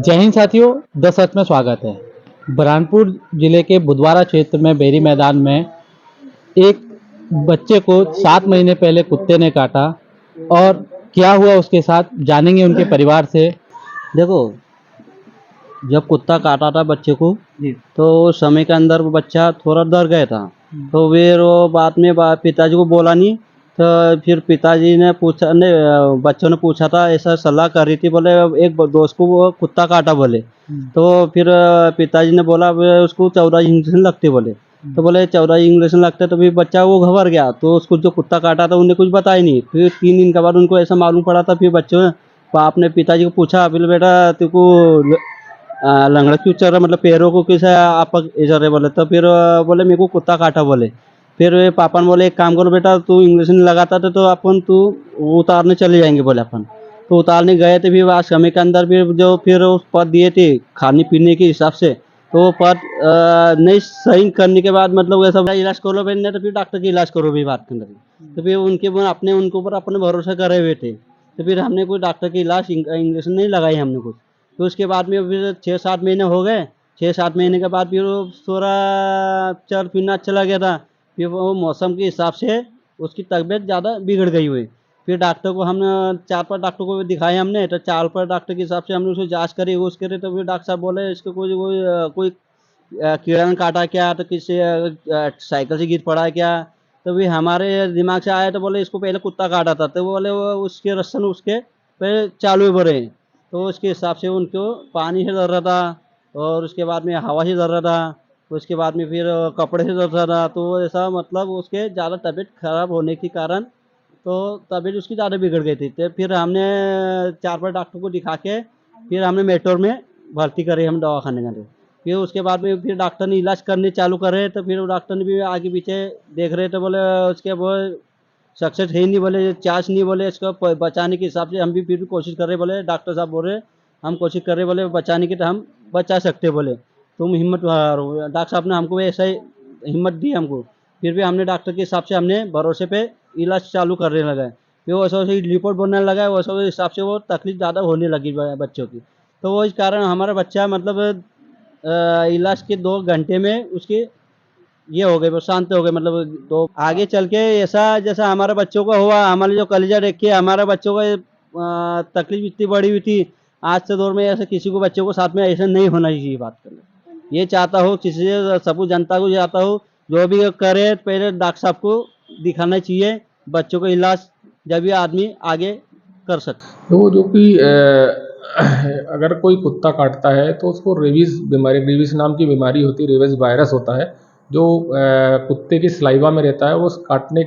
जय हिंद साथियों, the such में स्वागत है। बुरहानपुर जिले के बुधवारा क्षेत्र में बेरी मैदान में एक बच्चे को 7 महीने पहले कुत्ते ने काटा और क्या हुआ उसके साथ जानेंगे उनके परिवार से। देखो, जब कुत्ता काटा था बच्चे को जी। तो उस समय के अंदर वो बच्चा थोड़ा डर गया था। तो फिर वो बाद में पिताजी को बोला नहीं। तो फिर पिताजी ने पूछा ने बच्चों ने पूछा था, ऐसा सलाह कर रही थी, बोले एक दोस्त को वो कुत्ता काटा बोले। तो फिर पिताजी ने बोला उसको 14 इंजेक्शन लगते बोले। तो बोले 14 इंजेक्शन लगते, तो फिर बच्चा वो घबर गया। तो उसको जो कुत्ता काटा था उन्हें कुछ बताया नहीं। फिर 3 दिन के बाद उनको ऐसा मालूम पड़ा था। फिर बच्चों ने बाप ने पिताजी को पूछा, बोले बेटा तेको लंगड़ा क्यों चल रहा, मतलब पैरों को कैसे आप इधर रहे बोले। तो फिर बोले मेरे को कुत्ता काटा बोले। फिर पापा ने बोले एक काम करो बेटा, तू इंजेक्शन लगाता था तो अपन तू उतारने चले जाएंगे बोले अपन। तो उतारने गए थे। फिर आज समय के अंदर फिर उस पद दिए थे खाने पीने के हिसाब से। तो वो पद नहीं सही करने के बाद मतलब ऐसा इलाज करो भाई, नहीं तो फिर डॉक्टर की इलाज करो भी बात के अंदर। तो फिर उनके ऊपर अपने भरोसा करे हुए थे। तो फिर हमने कोई डॉक्टर की इलाज इंजेक्शन नहीं लगाई हमने कुछ। तो उसके बाद में फिर 6-7 महीने हो गए। 6-7 महीने के बाद फिर वो थोड़ा चल फिरना चला गया था। फिर वो मौसम के हिसाब से उसकी तबीयत ज़्यादा बिगड़ गई हुई। फिर डॉक्टर को हमने 4-5 डॉक्टर को दिखाया हमने। तो 4-5 डॉक्टर के हिसाब से हमने उसकी जाँच करी, वो करे। तो फिर डॉक्टर साहब बोले इसको कोई कीड़ा ने काटा क्या, तो किसी साइकिल से गिर पड़ा है क्या। तो भी हमारे दिमाग से आया तो बोले इसको पहले कुत्ता काटा था। तो बोले वो उसके रस्सन उसके पे चालू ही भरे। तो उसके हिसाब से उनको पानी से डर रहा था और उसके बाद में हवा से डर रहा था। तो उसके बाद में फिर कपड़े से डर रहा था। तो ऐसा मतलब उसके ज़्यादा तबीयत खराब होने के कारण तो तबीयत उसकी ज़्यादा बिगड़ गई थी। तो फिर हमने 4-5 डॉक्टर को दिखा के फिर हमने मेट्रोर में भर्ती करे हम दवाखाने के अंदर। फिर उसके बाद में फिर डॉक्टर ने इलाज करने चालू करे। तो फिर वो डॉक्टर ने भी आगे पीछे देख रहे थे, बोले उसके वो सक्सेस है नहीं, बोले चांस नहीं, बोले इसको बचाने के हिसाब से हम भी फिर भी कोशिश कर रहे। बोले डॉक्टर साहब बोल रहे हम कोशिश कर रहे, बोले बचाने की तो हम बचा सकते, बोले तुम हिम्मत हारो। डॉक्टर साहब ने हमको ऐसा ही हिम्मत दी हमको। फिर भी हमने डॉक्टर के हिसाब से हमने भरोसे पे इलाज चालू करने लगा। फिर वैसे वैसे रिपोर्ट बनने लगा, वैसे वैसे हिसाब से वो तकलीफ ज़्यादा होने लगी बच्चों की। तो वो इस कारण हमारा बच्चा मतलब इलाज के 2 घंटे में उसकी ये हो गए, वो शांत हो गए। मतलब तो आगे चल के ऐसा जैसा हमारे बच्चों को हुआ, हमारे जो कलेजा देखिए हमारे बच्चों को तकलीफ इतनी बड़ी हुई थी। आज के दौर में ऐसे किसी को बच्चों को साथ में ऐसा नहीं होना चाहिए बात करना। ये चाहता हूँ किसी से सबको जनता को चाहता हूँ जो भी करे पहले डॉक्टर साहब को दिखाना चाहिए बच्चों को इलाज, जब ये आदमी आगे कर सकते। तो जो कि अगर कोई कुत्ता काटता है तो उसको रेबीज़ बीमारी, रेबीज़ नाम की बीमारी होती है, रेबीज़ वायरस होता है जो कुत्ते की सलाइवा में रहता है। वो काटने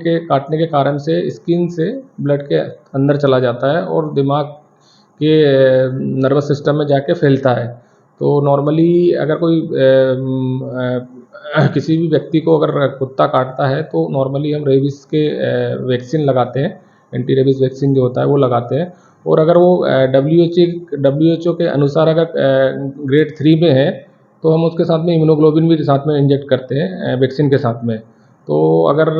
के कारण से स्किन से ब्लड के अंदर चला जाता है और दिमाग के नर्वस सिस्टम में जाके फैलता है। तो नॉर्मली अगर कोई किसी भी व्यक्ति को अगर कुत्ता काटता है तो नॉर्मली हम रेबीज़ के वैक्सीन लगाते हैं, एंटी रेबीज़ वैक्सीन जो होता है वो लगाते हैं। और अगर वो डब्ल्यू एच ओ के अनुसार अगर ग्रेड 3 में है तो हम उसके साथ में इम्यूनोग्लोबिन भी साथ में इंजेक्ट करते हैं वैक्सीन के साथ में। तो अगर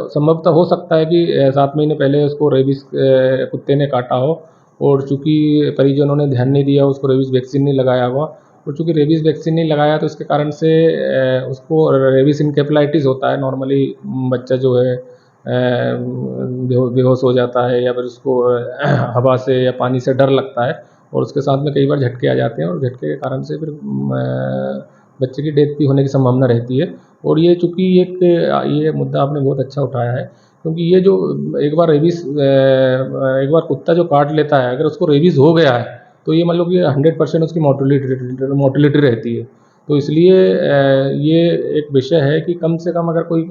संभवतः हो सकता है कि 7 महीने पहले उसको रेबीज़ कुत्ते ने काटा हो और चूँकि परिजनों ने ध्यान नहीं दिया, उसको रेबीज़ वैक्सीन नहीं लगाया हुआ, और चूँकि रेबीज़ वैक्सीन नहीं लगाया तो इसके कारण से उसको रेबीज़ इनकेफेलाइटिस होता है। नॉर्मली बच्चा जो है बेहोश हो जाता है या फिर उसको हवा से या पानी से डर लगता है और उसके साथ में कई बार झटके आ जाते हैं और झटके के कारण से फिर बच्चे की डेथ भी होने की संभावना रहती है। और ये चूँकि ये मुद्दा आपने बहुत अच्छा उठाया है, क्योंकि ये जो एक बार कुत्ता जो काट लेता है, अगर उसको रेबीज़ हो गया है तो ये मान लो कि 100% उसकी मोर्टेलिटी रहती है। तो इसलिए ये एक विषय है कि कम से कम अगर कोई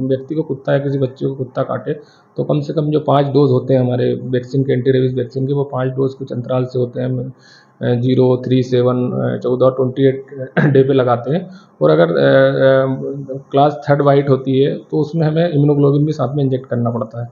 व्यक्ति को कुत्ता या किसी बच्चे को कुत्ता काटे तो कम से कम जो 5 डोज़ होते हैं हमारे वैक्सीन के, एंटी रेबीज़ वैक्सीन के, वो 5 डोज़ कुछ अंतराल से होते हैं। 0, 3, 7, 14 और 28 डे पे लगाते हैं। और अगर क्लास 3rd वाइट होती है तो उसमें हमें इम्यूनोग्लोबिन भी साथ में इंजेक्ट करना पड़ता है।